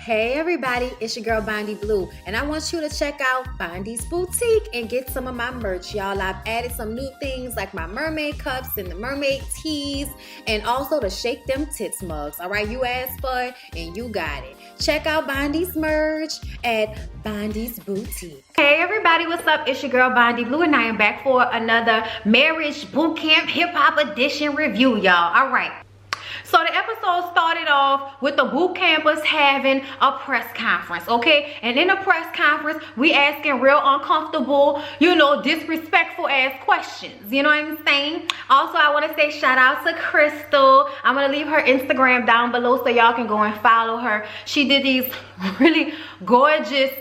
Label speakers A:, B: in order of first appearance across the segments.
A: Hey everybody, it's your girl Bondy Blue, and I want you to check out Bondy's Boutique and get some of my merch, y'all. I've added some new things like my mermaid cups and the mermaid tees, and also the Shake Them Tits mugs. All right, you asked for it and you got it. Check out Bondy's merch at Bondy's Boutique. Hey everybody, what's up? It's your girl Bondy Blue, and I am back for another Marriage Bootcamp Hip Hop Edition review, y'all. All right. So the episode started off with the boot campers having a press conference, okay? And in the press conference, we asking real uncomfortable, disrespectful ass questions. You know what I'm saying? Also, I want to say shout out to Crystal. I'm going to leave her Instagram down below so y'all can go and follow her. She did these really gorgeous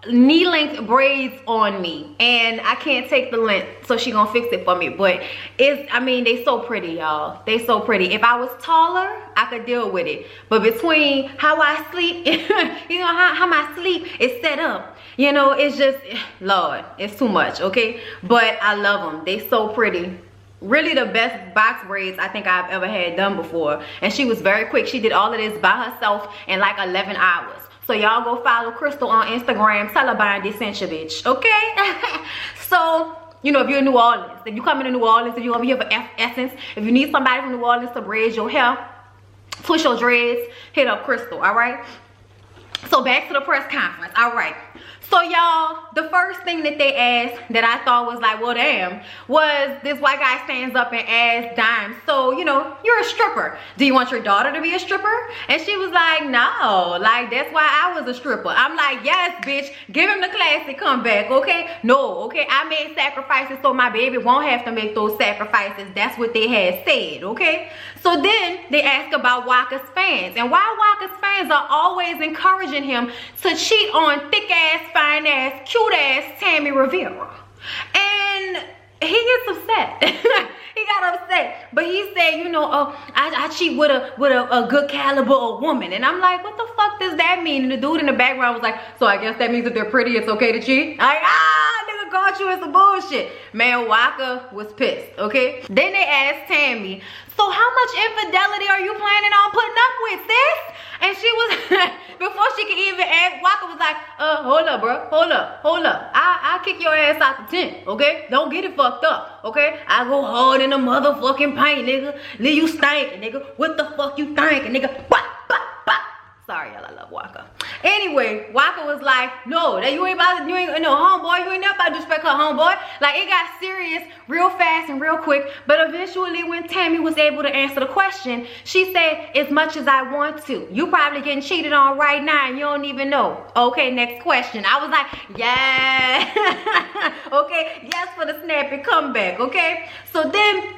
A: knee-length braids on me, and I can't take the length, so she gonna fix it for me. But they so pretty, y'all. They so pretty. If I was taller, I could deal with it, but between how I sleep, how my sleep is set up, it's just, Lord, it's too much, okay? But I love them. They so pretty. Really the best box braids I think I've ever had done before, and she was very quick. She did all of this by herself in like 11 hours. So y'all go follow Crystal on Instagram. Tell her Bondy sent you, bitch. Okay? So, if you're in New Orleans, if you come into New Orleans, if you're over here for Essence, if you need somebody from New Orleans to braid your hair, twist your dreads, hit up Crystal, all right? So back to the press conference, all right. So y'all, the first thing that they asked that I thought was like, well, damn, was this white guy stands up and asks Dime, so, you're a stripper. Do you want your daughter to be a stripper? And she was like, no, like, that's why I was a stripper. I'm like, yes, bitch, give him the classic comeback, okay? No, okay, I made sacrifices so my baby won't have to make those sacrifices. That's what they had said, okay? So then they ask about Waka's fans, and why Waka's fans are always encouraging him to cheat on thick-ass, fine-ass, cute-ass Tammy Rivera. And he gets upset. He got upset. But he said, I cheat with a good caliber of woman. And I'm like, what the fuck does that mean? And the dude in the background was like, so I guess that means if they're pretty, it's okay to cheat? I'm like, nigga caught you in some bullshit. Man, Waka was pissed, okay? Then they asked Tammy, so how much infidelity are you planning on putting up with, sis? And she was, before she could even ask, Waka was like, hold up, bro, hold up. I'll kick your ass out the tent, okay? Don't get it fucked up, okay? I go hard in the motherfucking paint, nigga. Leave you stinking, nigga. What the fuck you thinking, nigga? Bah, bah, bah. Sorry, y'all, I love Waka. Anyway, Waka was like, no, that you ain't never about to disrespect her homeboy. Like, it got serious real fast and real quick. But eventually, when Tammy was able to answer the question, she said, as much as I want to. You probably getting cheated on right now and you don't even know. Okay, next question. I was like, yeah. Okay, yes for the snappy comeback, okay? So then,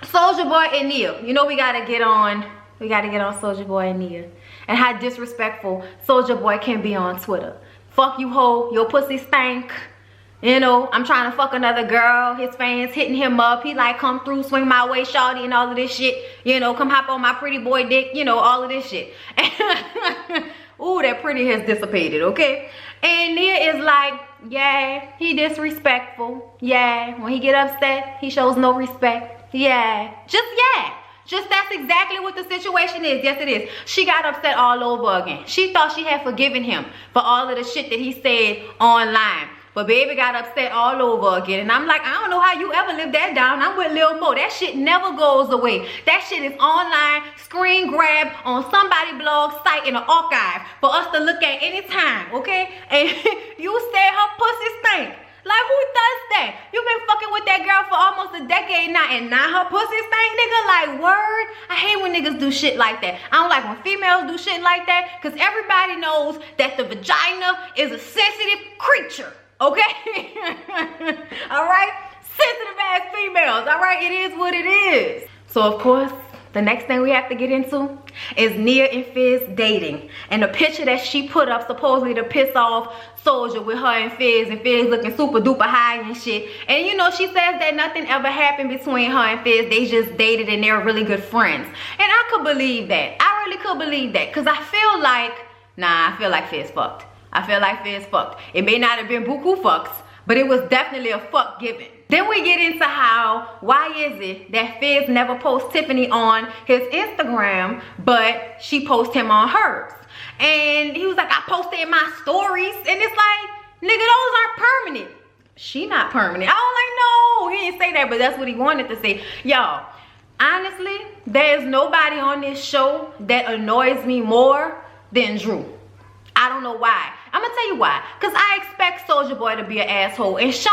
A: Soulja Boy and Nia. We gotta get on Soulja Boy and Nia. And how disrespectful Soulja Boy can be on Twitter. Fuck you, hoe. Your pussy stank. I'm trying to fuck another girl. His fans hitting him up. He like, come through, swing my way, shawty, and all of this shit. Come hop on my pretty boy dick. All of this shit. Ooh, that pretty has dissipated, okay? And Nia is like, yeah, he disrespectful. Yeah, when he get upset, he shows no respect. Yeah, just yeah. Just that's exactly what the situation is. Yes, it is. She got upset all over again. She thought she had forgiven him for all of the shit that he said online. But baby got upset all over again. And I'm like, I don't know how you ever live that down. I'm with Lil Mo. That shit never goes away. That shit is online, screen grab on somebody's blog site in an archive for us to look at anytime, okay? And you said her pussy stink. Like, who does that? You been fucking with that girl for almost a decade now, and now her pussy stank, nigga? Like, word? I hate when niggas do shit like that. I don't like when females do shit like that, because everybody knows that the vagina is a sensitive creature, okay? All right? Sensitive ass females, all right? It is what it is. So, of course, the next thing we have to get into is Nia and Fizz dating. And the picture that she put up supposedly to piss off Soulja with her and Fizz looking super duper high and shit. And she says that nothing ever happened between her and Fizz. They just dated and they're really good friends. And I could believe that. I really could believe that. Because I feel like Fizz fucked. I feel like Fizz fucked. It may not have been buku fucks, but it was definitely a fuck given. Then we get into why is it that Fizz never posts Tiffany on his Instagram, but she posts him on hers? And he was like, I posted in my stories. And it's like, nigga, those aren't permanent. She not permanent. I was like, no, he didn't say that, but that's what he wanted to say. Y'all, honestly, there's nobody on this show that annoys me more than Drew. I don't know why. I'm gonna tell you why. Because I expect Soulja Boy to be an asshole. And Sean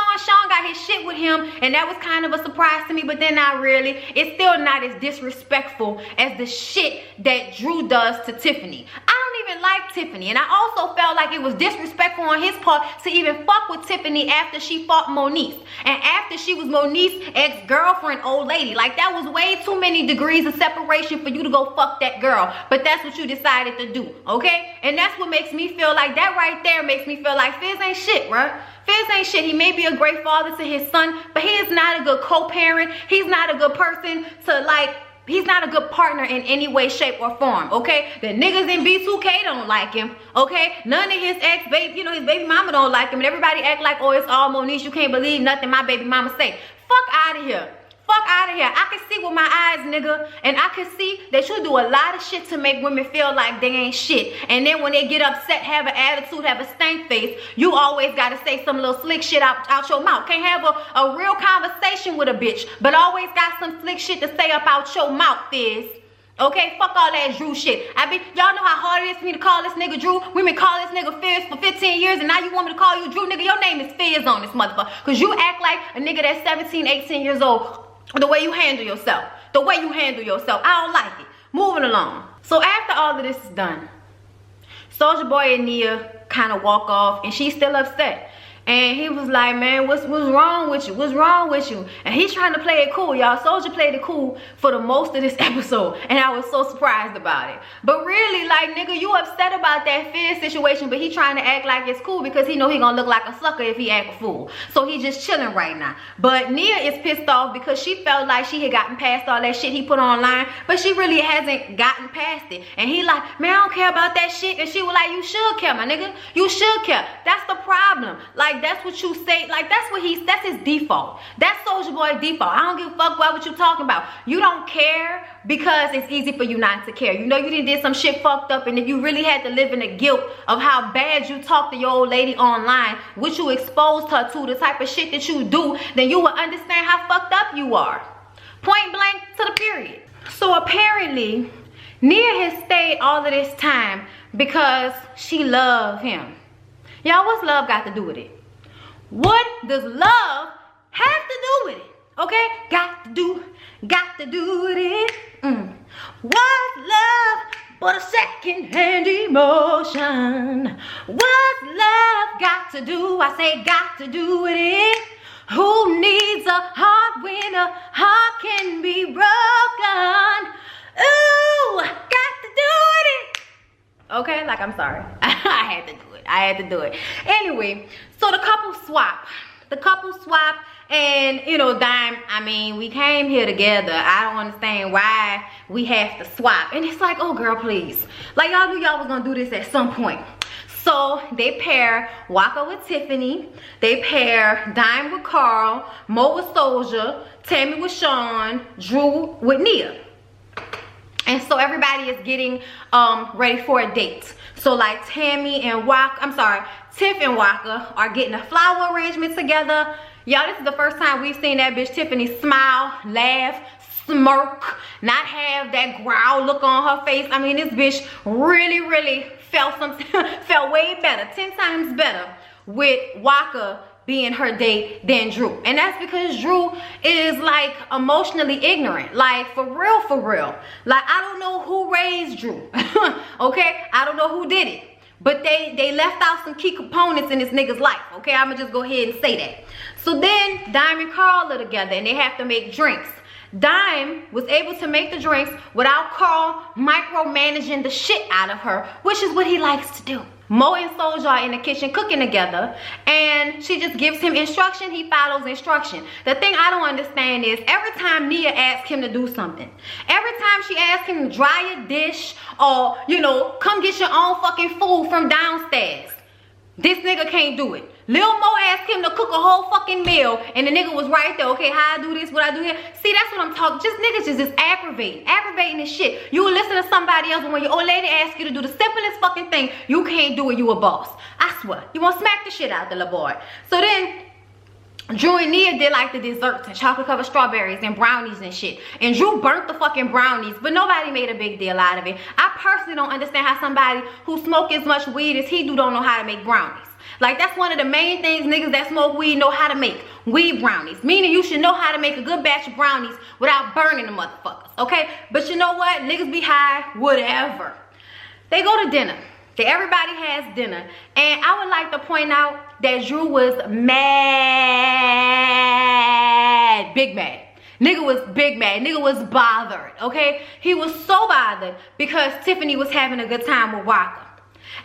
A: got his shit with him, and that was kind of a surprise to me, but then not really. It's still not as disrespectful as the shit that Drew does to Tiffany. I don't even like Tiffany, and I also felt like it was disrespectful on his part to even fuck with Tiffany after she fought Moniece. And after she was Moniece's ex-girlfriend, old lady. Like, that was way too many degrees of separation for you to go fuck that girl. But that's what you decided to do, okay? And that's what makes me feel like that right there makes me feel like Fizz ain't shit, right? Fizz ain't shit. He may be a great father to his son, but he is not a good co-parent. He's not a good person to, like, he's not a good partner in any way, shape, or form, okay? The niggas in B2K don't like him, okay? None of his ex-baby, you know, his baby mama don't like him, and everybody act like, oh, it's all Moniece. You can't believe nothing my baby mama say. Fuck out of here. Fuck out of here. I can see with my eyes, nigga, and I can see that you do a lot of shit to make women feel like they ain't shit. And then when they get upset, have an attitude, have a stank face, you always gotta say some little slick shit out your mouth. Can't have a real conversation with a bitch, but always got some slick shit to say up out your mouth, Fizz. Okay, fuck all that Drew shit. Y'all know how hard it is for me to call this nigga Drew. We been calling this nigga Fizz for 15 years, and now you want me to call you Drew, nigga? Your name is Fizz on this motherfucker, because you act like a nigga that's 17, 18 years old. The way you handle yourself. The way you handle yourself. I don't like it. Moving along. So after all of this is done, Soulja Boy and Nia kind of walk off, and she's still upset. And he was like, man, what's wrong with you? What's wrong with you? And he's trying to play it cool, y'all. Soulja played it cool for the most of this episode, and I was so surprised about it. But really, like, nigga, you upset about that Fizz situation, but he trying to act like it's cool because he know he gonna look like a sucker if he act a fool. So he just chilling right now. But Nia is pissed off because she felt like she had gotten past all that shit he put online, but she really hasn't gotten past it. And he like, man, I don't care about that shit. And she was like, you should care, my nigga. You should care. That's the problem. Like, that's what you say. Like, that's his default. That's Soulja Boy's default. I don't give a fuck about what you talking about. You don't care because it's easy for you not to care. You know you did some shit fucked up, and if you really had to live in the guilt of how bad you talked to your old lady online, which you exposed her to, the type of shit that you do, then you will understand how fucked up you are. Point blank to the period. So apparently, Nia has stayed all of this time because she loved him. Y'all, what's love got to do with it? What does love have to do with it? Okay? Got to do with it. What's love but a second-hand emotion? What's love got to do? I say got to do with it. Who needs a heart when a heart can be broken? Ooh, got to do with it. Okay, like, I'm sorry. I had to do it. I had to do it. Anyway, so the couple swap. And, you know, Dime, I mean, we came here together. I don't understand why we have to swap. And it's like, oh, girl, please. Like, y'all knew y'all was going to do this at some point. So they pair Waka with Tiffany. They pair Dime with Carl, Mo with Soulja, Tammy with Sean, Drew with Nia. And so everybody is getting ready for a date. So like Tiff and Waka are getting a flower arrangement together. Y'all, this is the first time we've seen that bitch Tiffany smile, laugh, smirk, not have that growl look on her face. I mean, this bitch really felt something, felt way better, 10 times better with Waka being her date than Drew. And that's because Drew is like emotionally ignorant. Like, for real. Like, I don't know who raised Drew. Okay? I don't know who did it. But they left out some key components in this nigga's life. Okay? I'ma just go ahead and say that. So then Dime and Carl are together and they have to make drinks. Dime was able to make the drinks without Carl micromanaging the shit out of her, which is what he likes to do. Mo and Soulja are in the kitchen cooking together, and she just gives him instruction. He follows instruction. The thing I don't understand is every time Nia asks him to do something, every time she asks him to dry a dish or, you know, come get your own fucking food from downstairs, this nigga can't do it. Lil Mo asked him to cook a whole fucking meal, and the nigga was right there. Okay, how I do this, what I do here. See, that's what I'm talking. Just niggas just aggravating this shit. You will listen to somebody else, but when your old lady asks you to do the simplest fucking thing, you can't do it. You a boss. I swear. You want to smack the shit out the little boy. So then Drew and Nia did like the desserts and chocolate covered strawberries and brownies and shit. And Drew burnt the fucking brownies, but nobody made a big deal out of it. I personally don't understand how somebody who smokes as much weed as he do don't know how to make brownies. Like, that's one of the main things niggas that smoke weed know how to make. Weed brownies. Meaning you should know how to make a good batch of brownies without burning the motherfuckers, okay? But you know what? Niggas be high, whatever. They go to dinner. Everybody has dinner. And I would like to point out that Drew was mad. Big mad. Nigga was big mad. Nigga was bothered, okay? He was so bothered because Tiffany was having a good time with Waka.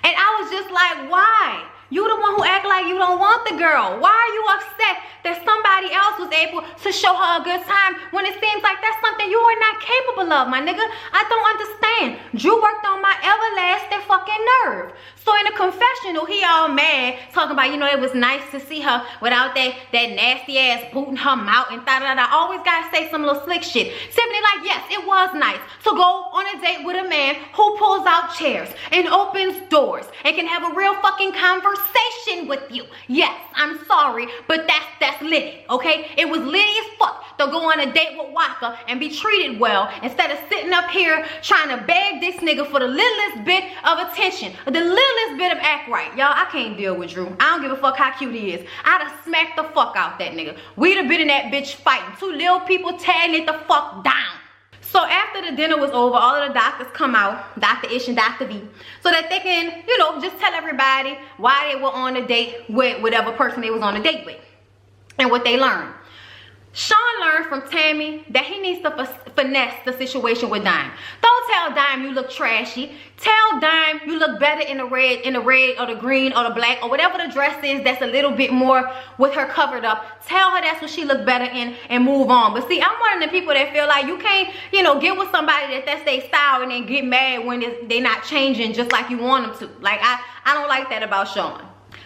A: And I was just like, why? You the one who act like you don't want the girl. Why are you upset that somebody else was able to show her a good time when it seems like that's something you are not capable of, my nigga? I don't understand. Drew worked on my everlasting fucking nerve. So in the confessional, he all mad, talking about, you know, it was nice to see her without that nasty ass booting her mouth and da-da-da. Always gotta say some little slick shit. Tiffany like, yes, it was nice to go on a date with a man who pulls out chairs and opens doors and can have a real fucking conversation with you. Yes, I'm sorry, but that's litty, okay? It was litty as fuck to go on a date with Waka and be treated well instead of sitting up here trying to beg this nigga for the littlest bit of attention, the littlest bit of act right. Y'all, I can't deal with Drew. I don't give a fuck how cute he is. I'd have smacked the fuck out that nigga. We'd have been in that bitch fighting. Two little people tearing it the fuck down. So after the dinner was over, all of the doctors come out, Dr. Ish and Dr. V, so that they can, you know, just tell everybody why they were on a date with whatever person they was on a date with and what they learned. Sean learned from Tammy that he needs to finesse the situation with Dime. Don't tell Dime you look trashy. Tell Dime you look better in the red or the green or the black or whatever the dress is that's a little bit more with her covered up. Tell her that's what she look better in and move on. But see, I'm one of the people that feel like you can't, you know, get with somebody that's their style and then get mad when they not changing just like you want them to. Like, I don't like that about Sean.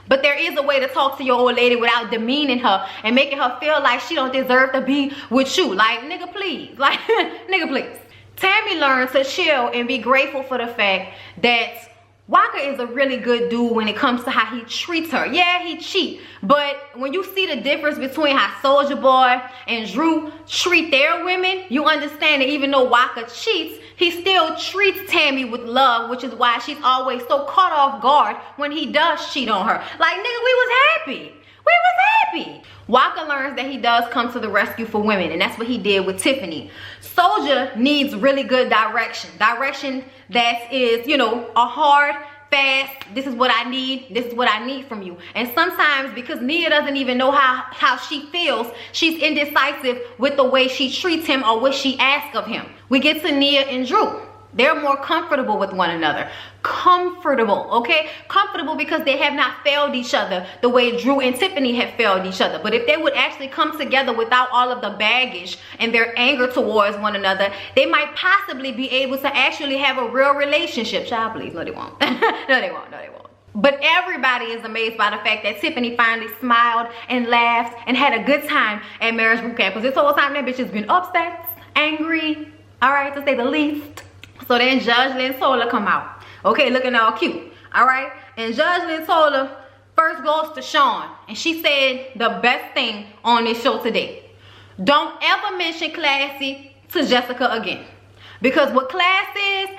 A: But there is a way to talk to your old lady without demeaning her and making her feel like she don't deserve to be with you. Like, nigga, please. Like, nigga, please. Tammy learned to chill and be grateful for the fact that Waka is a really good dude when it comes to how he treats her. Yeah, he cheat. But when you see the difference between how Soulja Boy and Drew treat their women, you understand that even though Waka cheats, he still treats Tammy with love, which is why she's always so caught off guard when he does cheat on her. Like, nigga, we was happy. We was happy. Waka learns that he does come to the rescue for women, and that's what he did with Tiffany. Soulja needs really good direction. Direction that is, you know, a hard, fast, this is what I need, this is what I need from you. And sometimes because Nia doesn't even know how she feels, she's indecisive with the way she treats him or what she asks of him. We get to Nia and Drew. They're more comfortable with one another. Comfortable, okay? Comfortable because they have not failed each other the way Drew and Tiffany have failed each other. But if they would actually come together without all of the baggage and their anger towards one another, they might possibly be able to actually have a real relationship. Child, please. No, they won't. No, they won't. No, they won't. But everybody is amazed by the fact that Tiffany finally smiled and laughed and had a good time at Marriage Bootcamp. Because this whole time that bitch has been upset, angry, all right, to say the least. So then Judge Lynn Solar come out. Okay, looking all cute. All right. And Judge Lynn Solar first goes to Sean. And she said the best thing on this show today. Don't ever mention classy to Jessica again. Because what class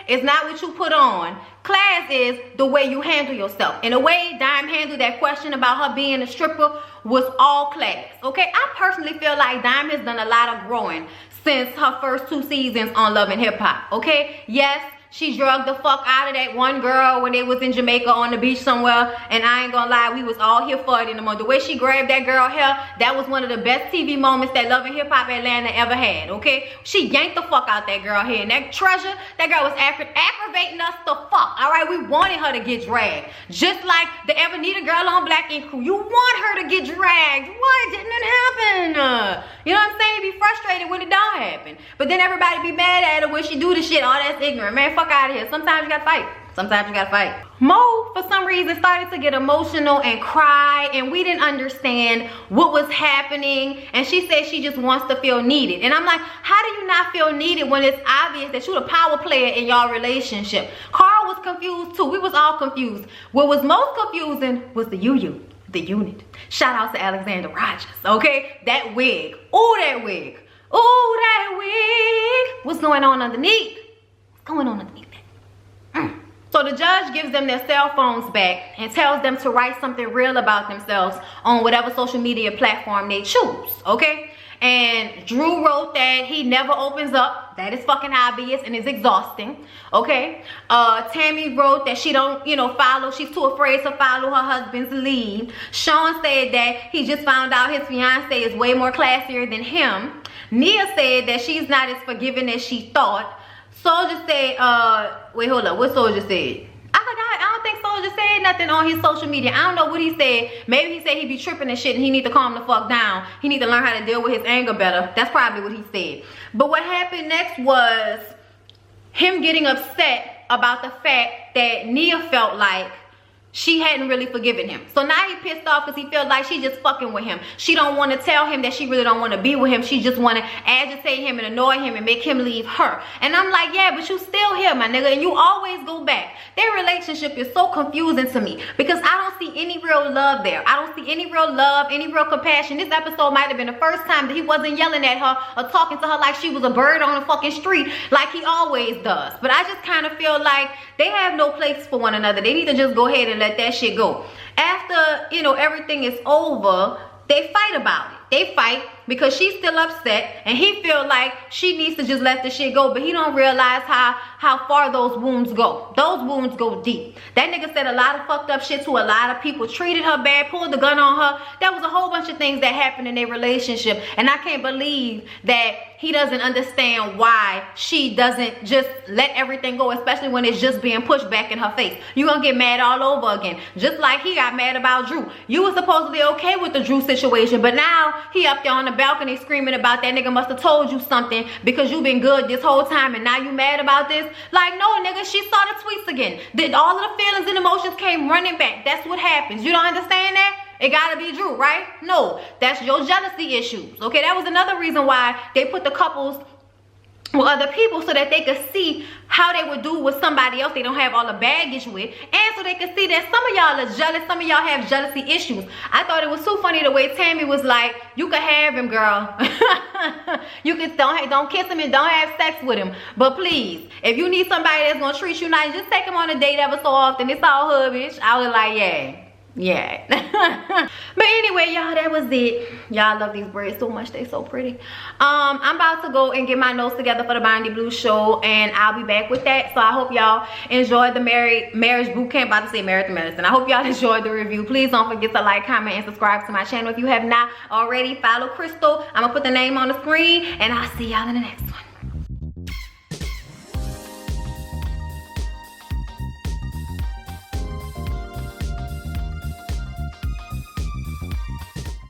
A: is not what you put on. Class is the way you handle yourself. And the way Dime handled that question about her being a stripper was all class. Okay, I personally feel like Dime has done a lot of growing since her first 2 seasons on Love and Hip Hop. Okay, yes, she drugged the fuck out of that one girl when they was in Jamaica on the beach somewhere. And I ain't gonna lie, we was all here for it in the moment. The way she grabbed that girl hair, that was one of the best TV moments that Love and Hip Hop Atlanta ever had, okay? She yanked the fuck out that girl hair. And that Treasure, that girl was aggravating us the fuck, all right? We wanted her to get dragged. Just like the Evanita girl on Black Ink Crew. You want her to get dragged. Why didn't it happen? You know what I'm saying? You be frustrated when it don't happen. But then everybody be mad at her when she do the shit. Oh, that's ignorant. Man, fuck out of here. Sometimes you gotta fight. Sometimes you gotta fight. Mo, for some reason, started to get emotional and cry, and we didn't understand what was happening. And she said she just wants to feel needed. And I'm like, how do you not feel needed when it's obvious that you're the power player in y'all relationship? Carl was confused too. We was all confused. What was most confusing was the the unit. Shout out to Alexander Rogers, okay? That wig. Oh, that wig. Oh, that wig. What's going on underneath? What's going on underneath that? So the judge gives them their cell phones back and tells them to write something real about themselves on whatever social media platform they choose, okay? And Drew wrote that he never opens up. That is fucking obvious and is exhausting, okay? Tammy wrote that she don't, follow. She's too afraid to follow her husband's lead. Sean said that he just found out his fiance is way more classier than him. Nia said that she's not as forgiving as she thought. Soldier said, wait, hold up. What Soldier said? I don't think Soldier said nothing on his social media. I don't know what he said. Maybe he said he be tripping and shit and he need to calm the fuck down. He need to learn how to deal with his anger better. That's probably what he said. But what happened next was him getting upset about the fact that Nia felt like she hadn't really forgiven him. So now he pissed off because he felt like she just fucking with him. She don't want to tell him that she really don't want to be with him. She just want to agitate him and annoy him and make him leave her. And I'm like, yeah, but you still here, my nigga, and you always go back. Their relationship is so confusing to me because I don't see any real love there. I don't see any real love, any real compassion. This episode might have been the first time that he wasn't yelling at her or talking to her like she was a bird on the fucking street like he always does. But I just kind of feel like they have no place for one another. They need to just go ahead and let that shit go. After, everything is over, they fight about it. They fight because she's still upset and he feel like she needs to just let the shit go, but he don't realize how far those wounds go. Those wounds go deep. That nigga said a lot of fucked up shit to a lot of people, treated her bad, pulled the gun on her. There was a whole bunch of things that happened in their relationship, and I can't believe that he doesn't understand why she doesn't just let everything go, especially when it's just being pushed back in her face. You gonna get mad all over again, just like he got mad about Drew. You was supposedly okay with the Drew situation, but now he up there on the balcony screaming about that nigga must have told you something because you been good this whole time and now you mad about this. Like, no, nigga, she saw the tweets again. All of the feelings and emotions came running back. That's what happens. You don't understand that? It gotta be Drew, right? No, that's your jealousy issues. Okay, that was another reason why they put the couples with other people so that they could see how they would do with somebody else they don't have all the baggage with, and so they could see that some of y'all are jealous, some of y'all have jealousy issues. I thought it was so funny the way Tammy was like, you could have him, girl. You could don't kiss him and don't have sex with him, but please, if you need somebody that's gonna treat you nice, just take him on a date ever so often. It's all hood, bitch. I was like, yeah. But anyway, y'all, that was it. Y'all love these braids so much. They so pretty. I'm about to go and get my notes together for the Bondy Blue show, and I'll be back with that. So I hope y'all enjoyed the marriage boot camp. About to say Marriage to Medicine. I hope y'all enjoyed the review. Please don't forget to like, comment, and subscribe to my channel if you have not already. Follow Crystal. I'm gonna put the name on the screen, and I'll see y'all in the next one.